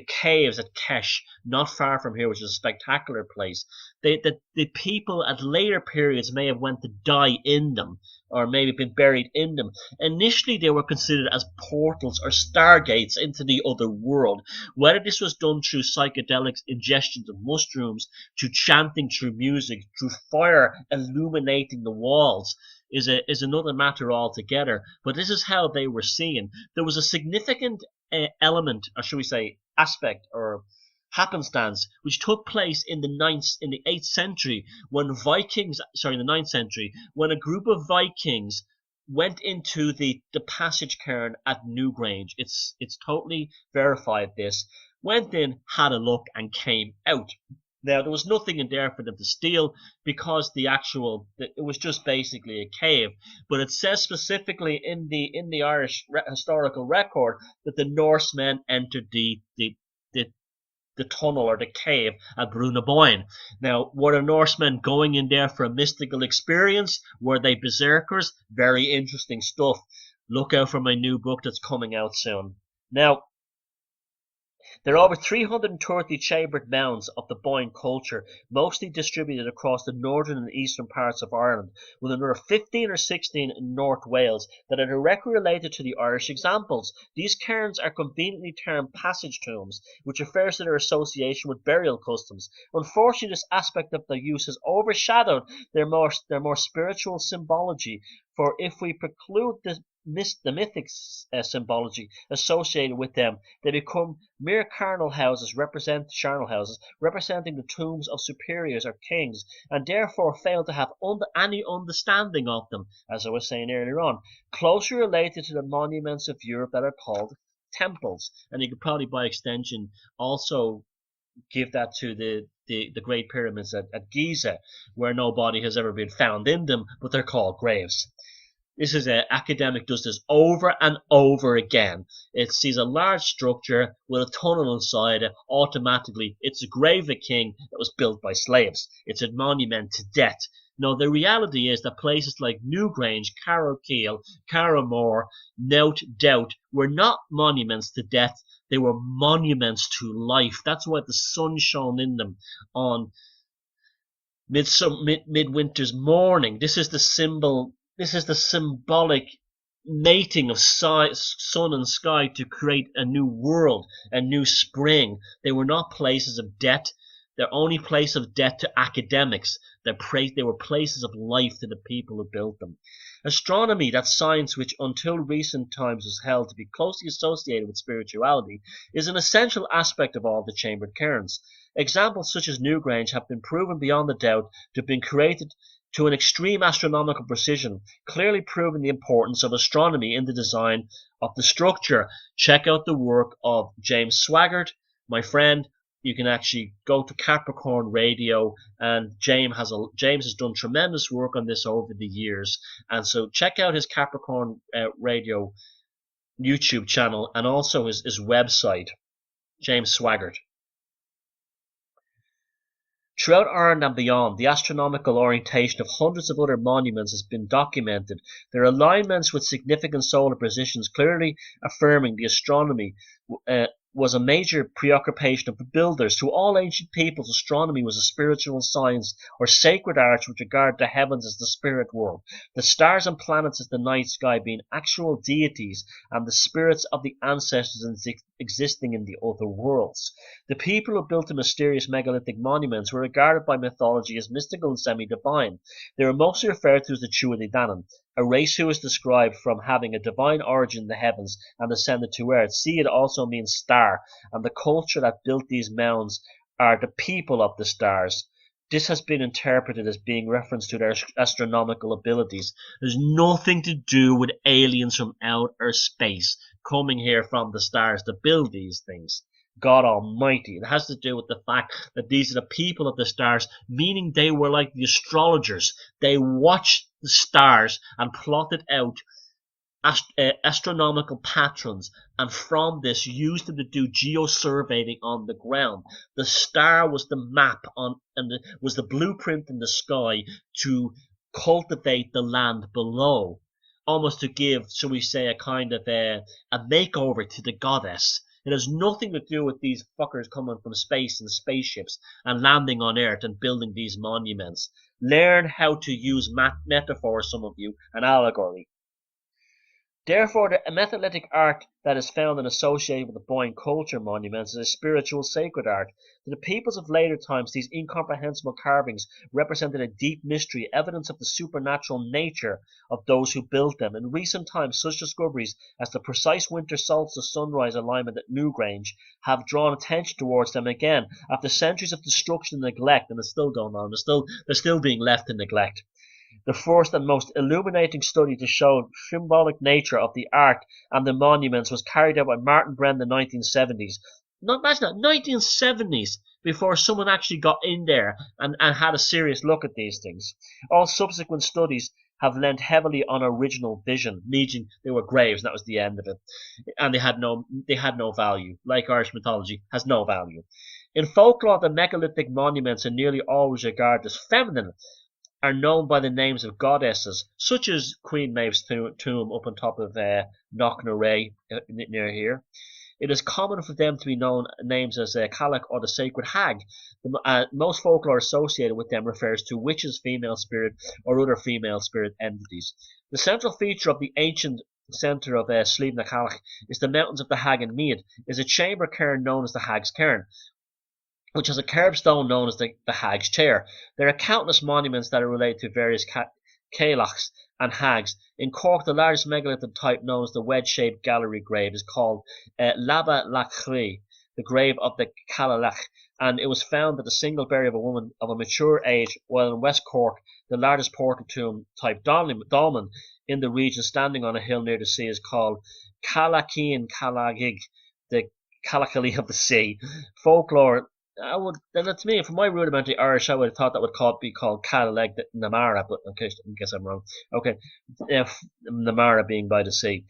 caves at Kesh, not far from here, which is a spectacular place, the people at later periods may have went to die in them, or maybe been buried in them. Initially, they were considered as portals or stargates into the other world. Whether this was done through psychedelic ingestions of mushrooms, through chanting, through music, through fire illuminating the walls, is another matter altogether. But this is how they were seen. There was a significant element, or should we say aspect, or happenstance, which took place in the 8th century, when in the 9th century, when a group of Vikings went into the passage cairn at Newgrange. It's totally verified this. Went in, had a look, and came out. Now, there was nothing in there for them to steal, because it was just basically a cave. But it says specifically in the Irish historical record that the Norsemen entered the tunnel or the cave at Bruno Bettelheim. Now, were the Norsemen going in there for a mystical experience? Were they berserkers? Very interesting stuff. Look out for my new book that's coming out soon. Now, there are over 330 chambered mounds of the Boyne culture, mostly distributed across the northern and eastern parts of Ireland, with another 15 or 16 in North Wales that are directly related to the Irish examples. These cairns are conveniently termed passage tombs, which refers to their association with burial customs. Unfortunately, this aspect of their use has overshadowed their more spiritual symbology, for if we preclude the mythic symbology associated with them, they become mere charnel houses, representing the tombs of superiors or kings, and therefore fail to have any understanding of them, as I was saying earlier on, closely related to the monuments of Europe that are called temples. And you could probably, by extension, also give that to the Great Pyramids at Giza, where nobody has ever been found in them, but they're called graves. This is academic does this over and over again. It sees a large structure with a tunnel inside it. Automatically, it's a grave of a king that was built by slaves. It's a monument to death. No, the reality is that places like Newgrange, Carrowkeel, Carrowmore, no doubt, were not monuments to death. They were monuments to life. That's why the sun shone in them on midwinter's morning. This is the symbolic mating of sun and sky to create a new world, a new spring. They were not places of death. They're only place of death to academics. They were places of life to the people who built them. Astronomy, that science which until recent times was held to be closely associated with spirituality, is an essential aspect of all the chambered cairns. Examples such as Newgrange have been proven beyond a doubt to have been created to an extreme astronomical precision, clearly proving the importance of astronomy in the design of the structure. Check out the work of James Swaggart, my friend. You can actually go to Capricorn Radio, and James has done tremendous work on this over the years. And so check out his Capricorn Radio YouTube channel and also his website, James Swaggart. Throughout Ireland and beyond, the astronomical orientation of hundreds of other monuments has been documented, their alignments with significant solar positions clearly affirming the astronomy was a major preoccupation of the builders. To all ancient peoples, astronomy was a spiritual science or sacred art with regard to heavens as the spirit world, the stars and planets as the night sky being actual deities, and the spirits of the ancestors existing in the other worlds. The people who built the mysterious megalithic monuments were regarded by mythology as mystical and semi-divine. They were mostly referred to as the Tuatha Dé Danann, a race who is described from having a divine origin in the heavens and descended to earth. See, it also means star, and the culture that built these mounds are the people of the stars. This has been interpreted as being reference to their astronomical abilities. There's nothing to do with aliens from outer space coming here from the stars to build these things. God Almighty. It has to do with the fact that these are the people of the stars, meaning they were like the astrologers. They watched the stars and plotted out astronomical patterns, and from this used them to do geosurveying on the ground. The star was the map on, and was the blueprint in the sky to cultivate the land below, almost to give, shall we say, a kind of a makeover to the goddess. It has nothing to do with these fuckers coming from space in spaceships and landing on Earth and building these monuments. Learn how to use metaphor, some of you, and allegory. Therefore, the metholytic art that is found and associated with the Boyne culture monuments is a spiritual sacred art. To the peoples of later times, these incomprehensible carvings represented a deep mystery, evidence of the supernatural nature of those who built them. In recent times, such discoveries as the precise winter solstice sunrise alignment at Newgrange have drawn attention towards them again. After centuries of destruction and neglect, and it's still going on, they're still being left in neglect. The first and most illuminating study to show the symbolic nature of the art and the monuments was carried out by Martin Brennan in the 1970s. Imagine that, 1970s, before someone actually got in there and had a serious look at these things. All subsequent studies have lent heavily on original vision, meaning they were graves, and that was the end of it. And they had no value, like Irish mythology has no value. In folklore, the megalithic monuments are nearly always regarded as feminine, are known by the names of goddesses, such as Queen Maeve's tomb up on top of Knocknaray near here. It is common for them to be known names as Cailleach or the Sacred Hag. Most folklore associated with them refers to witches, female spirit, or other female spirit entities. The central feature of the ancient centre of Slieve na Cailleach is the Mountains of the Hag in Meath, is a chamber cairn known as the Hag's Cairn, which has a curbstone known as the Hag's Chair. There are countless monuments that are related to various Cailleachs and Hags. In Cork, the largest megalithic type, known as the wedge-shaped gallery grave, is called Laba Lachri, the grave of the Cailleach, and it was found at the single burial of a woman of a mature age, while in West Cork, the largest portal tomb type dolmen in the region, standing on a hill near the sea, is called Cailleachín Cailleagig, the Cailleachally of the sea. Folklore, to me, from my rudimentary Irish, I would have thought that would be called Cailleach Namara, but in case I guess I'm wrong. Okay, Namara being by the sea.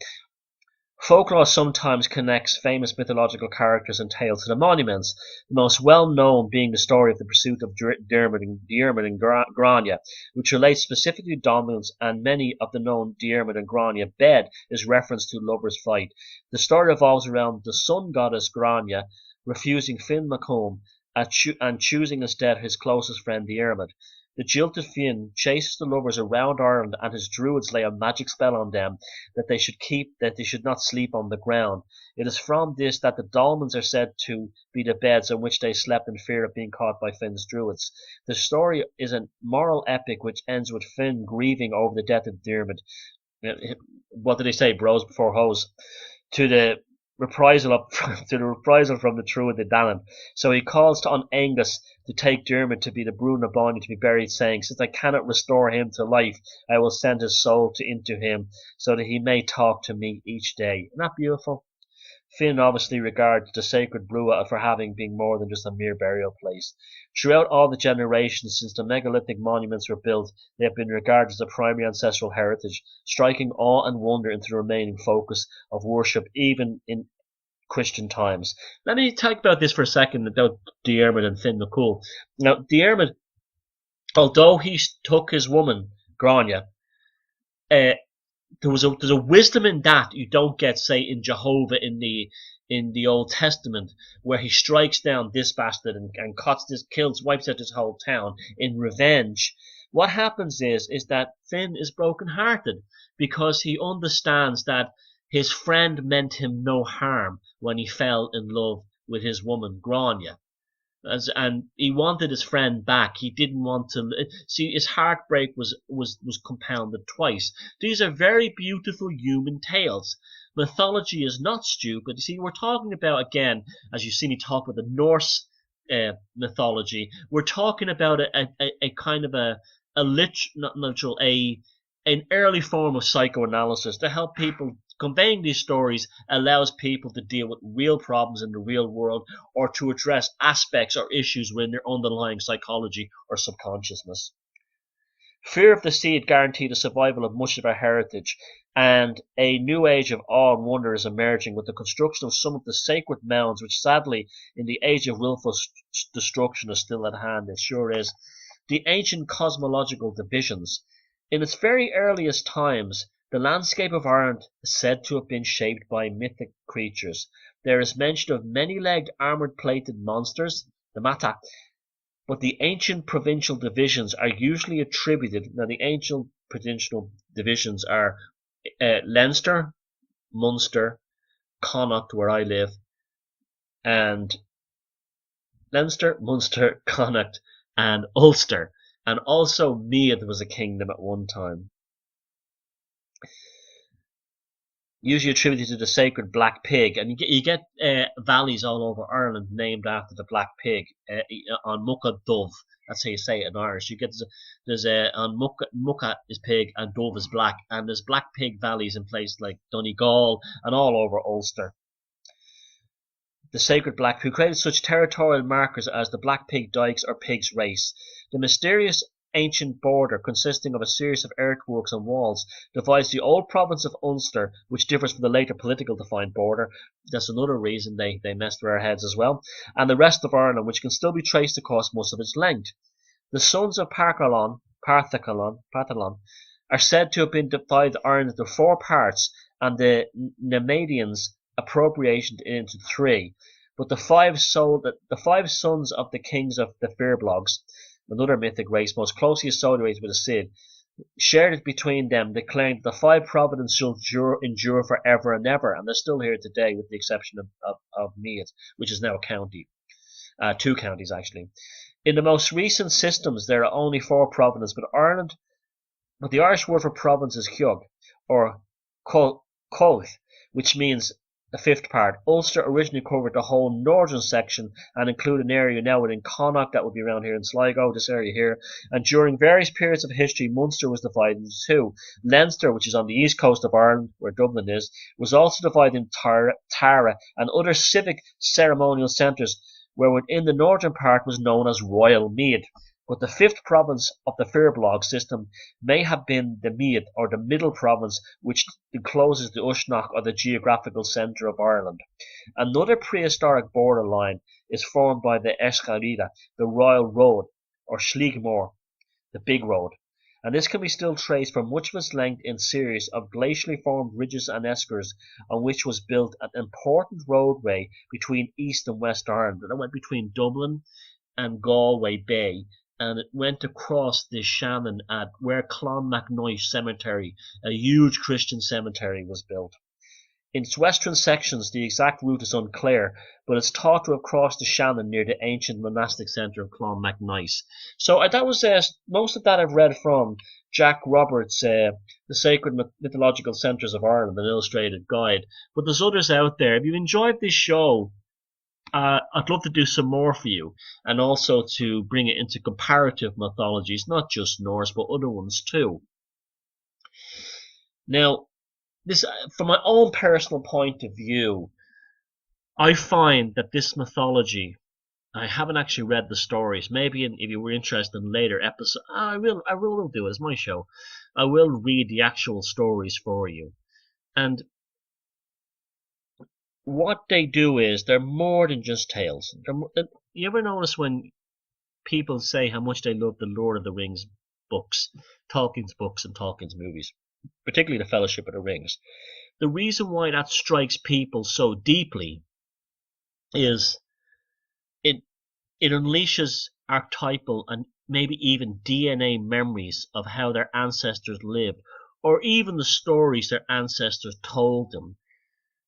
Folklore sometimes connects famous mythological characters and tales to the monuments, the most well-known being the story of the pursuit of Diarmid and Grania, which relates specifically to dominance, and many of the known Diarmid and Grania bed is reference to lovers' fight. The story revolves around the sun goddess Grania refusing Finn Macomb and choosing instead his closest friend Diarmid. The jilted Fionn chases the lovers around Ireland, and his druids lay a magic spell on them that they should not sleep on the ground. It is from this that the dolmens are said to be the beds on which they slept in fear of being caught by Finn's druids. The story is a moral epic which ends with Finn grieving over the death of Diarmid. What did they say, bros before hoes? To the reprisal from the Tuatha Dé Danann. So he calls on Angus to take Diarmid to be the Bruno Bettelheim to be buried, saying, "Since I cannot restore him to life, I will send his soul into him, so that he may talk to me each day." Isn't that beautiful? Finn obviously regards the sacred Brua for having been more than just a mere burial place. Throughout all the generations since the megalithic monuments were built, they have been regarded as a primary ancestral heritage, striking awe and wonder into the remaining focus of worship even in Christian times. Let me talk about this for a second about Diarmid and Finn McCool. Now, Diarmid, although he took his woman, Grania, there's a wisdom in that you don't get, say, in Jehovah in the Old Testament, where he strikes down this bastard and wipes out this whole town in revenge. What happens is that Finn is broken-hearted because he understands that his friend meant him no harm when he fell in love with his woman Grania. And he wanted his friend back. He didn't want to see his heartbreak was compounded twice. These are very beautiful human tales. Mythology is not stupid. You see, we're talking about, again, as you see me talk about the Norse mythology, we're talking about a kind of an early form of psychoanalysis to help people. Conveying these stories allows people to deal with real problems in the real world, or to address aspects or issues within their underlying psychology or subconsciousness. Fear of the seed guaranteed the survival of much of our heritage, and a new age of awe and wonder is emerging with the construction of some of the sacred mounds, which sadly, in the age of willful destruction, is still at hand. It sure is. The ancient cosmological divisions. In its very earliest times, the landscape of Ireland is said to have been shaped by mythic creatures. There is mention of many-legged armoured-plated monsters, the Mata, but the ancient provincial divisions are usually attributed. Now, the ancient provincial divisions are Leinster, Munster, Connacht, where I live, and Leinster, Munster, Connacht, and Ulster. And also Meath was a kingdom at one time. Usually attributed to the sacred black pig, and you get valleys all over Ireland named after the black pig. On Mucka Dove, that's how you say it in Irish. You get there's on Mucka is pig and Dove is black, and there's black pig valleys in places like Donegal and all over Ulster. The sacred black pig created such territorial markers as the Black Pig Dykes or Pig's Race. The mysterious ancient border, consisting of a series of earthworks and walls, divides the old province of Ulster, which differs from the later political defined border. That's another reason they messed with our heads as well, and the rest of Ireland, which can still be traced across most of its length. The sons of Partholon are said to have been divided Ireland into 4 parts, and the Nemedians appropriated it into 3. But the five sons of the kings of the Firblogs, another mythic race most closely associated with the Cid, shared it between them, declaring that the 5 provinces shall endure forever and ever, and they're still here today, with the exception of Meath, which is now a county. 2 counties, actually. In the most recent systems, there are only 4 provinces, but the Irish word for province is Ceog, or Colth, which means the 5th part. Ulster originally covered the whole northern section and included an area now within Connacht, that would be around here in Sligo, this area here. And during various periods of history, Munster was divided into 2. Leinster, which is on the east coast of Ireland, where Dublin is, was also divided into Tara and other civic ceremonial centres, where within the northern part was known as Royal Meath. But the 5th province of the Firbolg system may have been the Meath, or the middle province, which encloses the Uisneach, or the geographical centre of Ireland. Another prehistoric borderline is formed by the Escarida, the Royal Road, or Sliagmore, the Big Road, and this can be still traced for much of its length in series of glacially formed ridges and eskers, on which was built an important roadway between East and West Ireland, and it went between Dublin and Galway Bay, and it went across the Shannon at where Clonmacnoise Cemetery, a huge Christian cemetery, was built. In its western sections, the exact route is unclear, but it's thought to have crossed the Shannon near the ancient monastic centre of Clonmacnoise. So that was most of that I've read from Jack Roberts' The Sacred Mythological Centres of Ireland, an illustrated guide. But there's others out there. If you enjoyed this show, I'd love to do some more for you, and also to bring it into comparative mythologies, not just Norse, but other ones too. Now, this, from my own personal point of view, I find that this mythology, I haven't actually read the stories. Maybe if you were interested in later episodes, I will do it. It's my show. I will read the actual stories for you. And what they do is they're more than just tales. You ever notice when people say how much they love the Lord of the Rings books, Tolkien's books and Tolkien's movies, particularly the Fellowship of the Rings? The reason why that strikes people so deeply is it unleashes archetypal and maybe even DNA memories of how their ancestors lived, or even the stories their ancestors told them.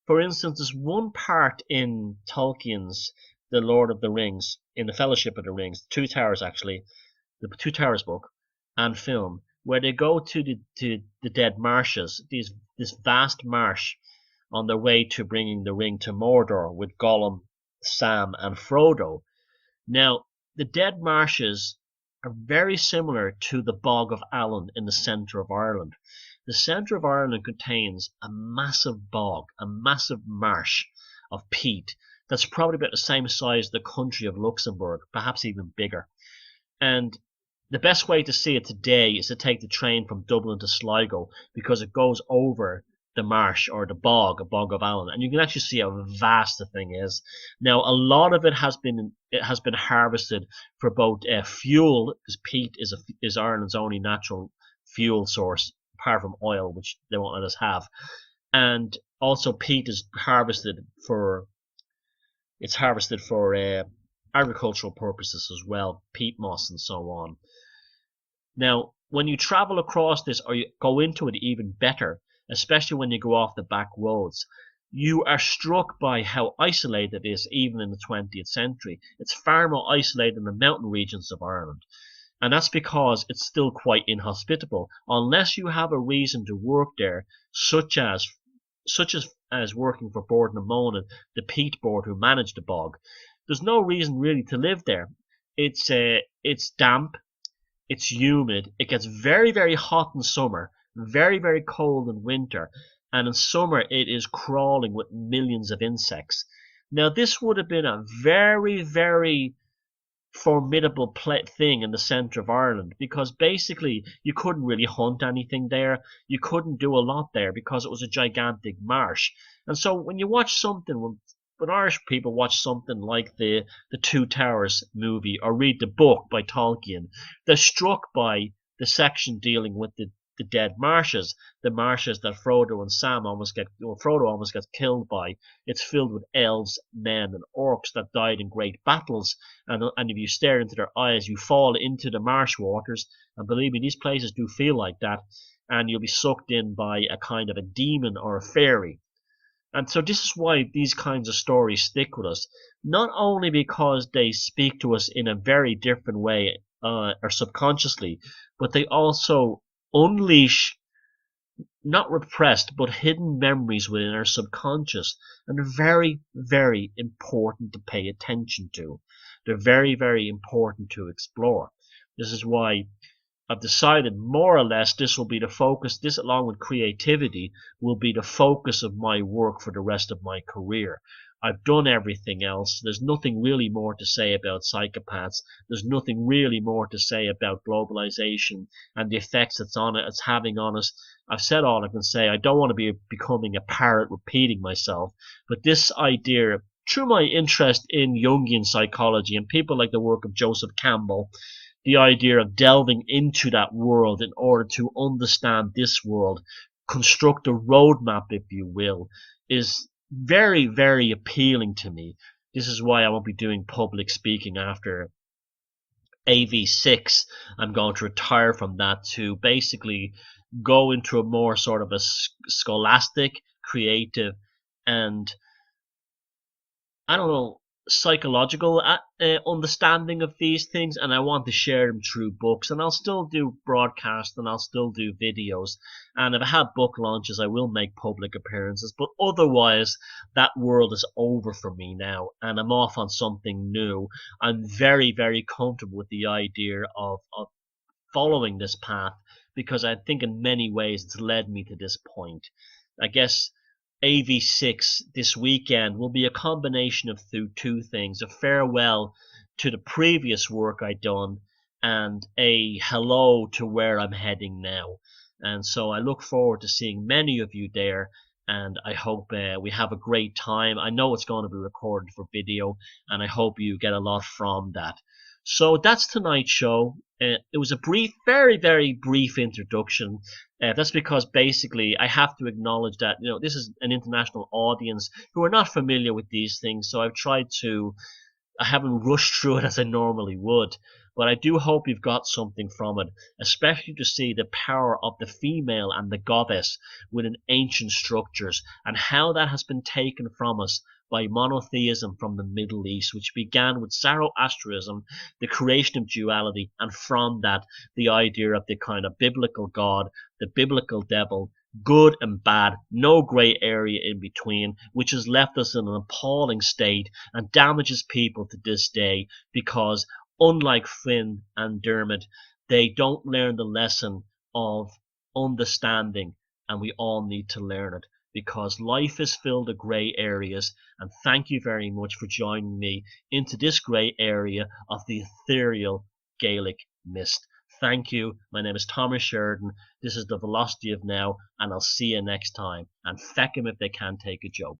For instance, there's one part in Tolkien's The Lord of the Rings, in the Fellowship of the Rings, Two Towers actually, the Two Towers book and film, where they go to the Dead Marshes, this vast marsh, on their way to bringing the ring to Mordor with Gollum, Sam, and Frodo. Now, the Dead Marshes are very similar to the Bog of Allen in the centre of Ireland. The centre of Ireland contains a massive bog, a massive marsh of peat that's probably about the same size as the country of Luxembourg, perhaps even bigger. And the best way to see it today is to take the train from Dublin to Sligo, because it goes over the marsh, or the bog, a bog of Allen, and you can actually see how vast the thing is. Now, a lot of it has been harvested for both fuel, because peat is Ireland's only natural fuel source, apart from oil, which they won't let us have, and also peat is harvested for agricultural purposes as well, peat moss and so on. Now, when you travel across this, or you go into it even better, especially when you go off the back roads, you are struck by how isolated it is even in the 20th century. It's far more isolated in the mountain regions of Ireland. And that's because it's still quite inhospitable, unless you have a reason to work there, such as working for Bord na Móna, the peat board who manage the bog. There's no reason really to live there. It's damp, it's humid, it gets very, very hot in summer, very, very cold in winter, and in summer it is crawling with millions of insects. Now, this would have been a very, very formidable thing in the centre of Ireland, because basically you couldn't really hunt anything there, you couldn't do a lot there because it was a gigantic marsh. And so when you watch something, when Irish people watch something like the Two Towers movie or read the book by Tolkien, they're struck by the section dealing with the Dead Marshes, the marshes that Frodo and Sam Frodo almost gets killed by. It's filled with elves, men, and orcs that died in great battles, and if you stare into their eyes, you fall into the marsh waters, and believe me, these places do feel like that, and you'll be sucked in by a kind of a demon or a fairy. And so this is why these kinds of stories stick with us, not only because they speak to us in a very different way, or subconsciously, but they also unleash not repressed but hidden memories within our subconscious, and they're very, very important to pay attention to. They're very, very important to explore. This is why I've decided more or less this will be the focus, this along with creativity will be the focus of my work for the rest of my career. I've done everything else. There's nothing really more to say about psychopaths. There's nothing really more to say about globalization and the effects it's having on us. I've said all I can say. I don't want to be becoming a parrot repeating myself, but this idea, through my interest in Jungian psychology and people like the work of Joseph Campbell, the idea of delving into that world in order to understand this world, construct a roadmap, if you will, is very, very appealing to me. This is why I won't be doing public speaking after AV6, I'm going to retire from that to basically go into a more sort of a scholastic, creative, and I don't know, psychological understanding of these things, and I want to share them through books. And I'll still do broadcasts and I'll still do videos. And if I have book launches, I will make public appearances. But otherwise, that world is over for me now, and I'm off on something new. I'm very, very comfortable with the idea of following this path because I think in many ways it's led me to this point. I guess AV6 this weekend will be a combination of two things: a farewell to the previous work I'd done and a hello to where I'm heading now. And so I look forward to seeing many of you there, and I hope we have a great time. I know it's going to be recorded for video, and I hope you get a lot from that. So that's tonight's show. It was a brief, very, very brief introduction. That's because basically I have to acknowledge that this is an international audience who are not familiar with these things. So I haven't rushed through it as I normally would, but I do hope you've got something from it, especially to see the power of the female and the goddess within ancient structures and how that has been taken from us by monotheism from the Middle East, which began with Zoroastrianism, the creation of duality, and from that, the idea of the kind of biblical God, the biblical devil, good and bad, no grey area in between, which has left us in an appalling state and damages people to this day because, unlike Flynn and Dermot, they don't learn the lesson of understanding, and we all need to learn it because life is filled with grey areas. And thank you very much for joining me into this grey area of the ethereal Gaelic mist. Thank you. My name is Thomas Sheridan. This is the Velocity of Now, and I'll see you next time. And feck 'em if they can't take a joke.